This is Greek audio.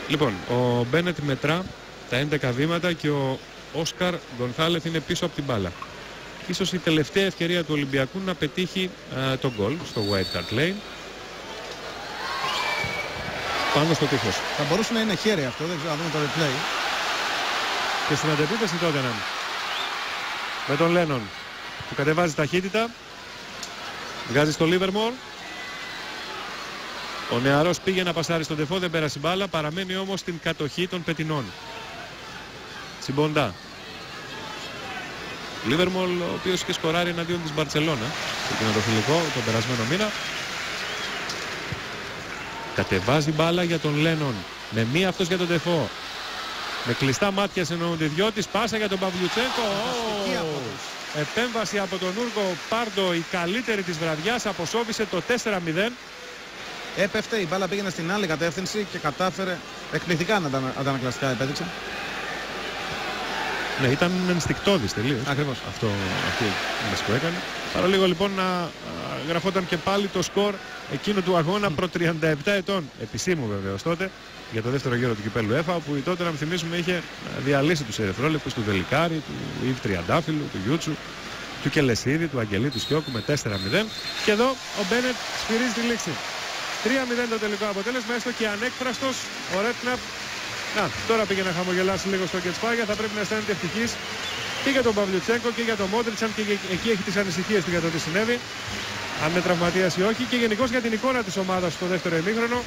Λοιπόν, ο Μπένετ μετρά τα 11 βήματα και ο Όσκαρ Γκονθάλεθ είναι πίσω από την μπάλα. Ίσως η τελευταία ευκαιρία του Ολυμπιακού να πετύχει τον γκολ στο White Hart Lane. Πάνω στο τείχος. Θα μπορούσε να είναι χέρι αυτό, δεν ξέρω, να δούμε το replay. Και στην αντεπίθεση τότε με τον Λένον που κατεβάζει ταχύτητα. Βγάζει στο Λίβερμορ. Ο νεαρός πήγε να πασάρει στον Ντεφό, δεν πέρασε μπάλα. Παραμένει όμως στην κατοχή των πετινών. Τσιμποντά. Λίβερμορ, ο οποίος είχε σκοράρει εναντίον της Μπαρτσελώνα στο κοινοτοφιλικό τον περασμένο μήνα. Κατεβάζει μπάλα για τον Λένον. Με μία αυτός για τον Ντεφό. Με κλειστά μάτια συνεννοούνται οι δυο της. Πάσα για τον Παυλιουτσένκο. Επέμβαση από τον Ούργο Πάρντο, η καλύτερη της βραδιάς. Αποσόβησε το 4-0. Έπεφτε, η μπάλα πήγαινε στην άλλη κατεύθυνση και κατάφερε εκπληκτικά να αντανακλαστικά επέδειξε. Ναι, ήταν ενστικτώδης τελείως. Ακριβώς. Αυτή η που έκανε. Παρολίγο λοιπόν να γραφόταν και πάλι το σκορ εκείνο του αγώνα προ 37 ετών. Επισήμου βεβαίως τότε για το δεύτερο γύρο του κυπέλου ΕΦΑ, όπου τότε να θυμίσουμε είχε διαλύσει τους ερυθρόλεπτους του Δελικάρη, του Ιβ Τριαντάφυλλου, του Γιούτσου, του Κελεσίδη, του Αγγελί, του Σιώκου με 4-0. Και εδώ ο Μπένετ σφυρίζει τη λήξη. 3-0 το τελικό αποτέλεσμα, έστω και ανέκφραστος ο Ρέτκναπ. Να, τώρα πήγε να χαμογελάσει λίγο στο Κετσπάγια, θα πρέπει να αισθάνεται ευτυχής και για τον Παυλιουτσένκο και για τον Μόντριτσαν, και εκεί έχει τις ανησυχίες του για το τι συνέβη, αν είναι τραυματίας ή όχι, και γενικώς για την εικόνα της ομάδας στο δεύτερο ημίχρονο.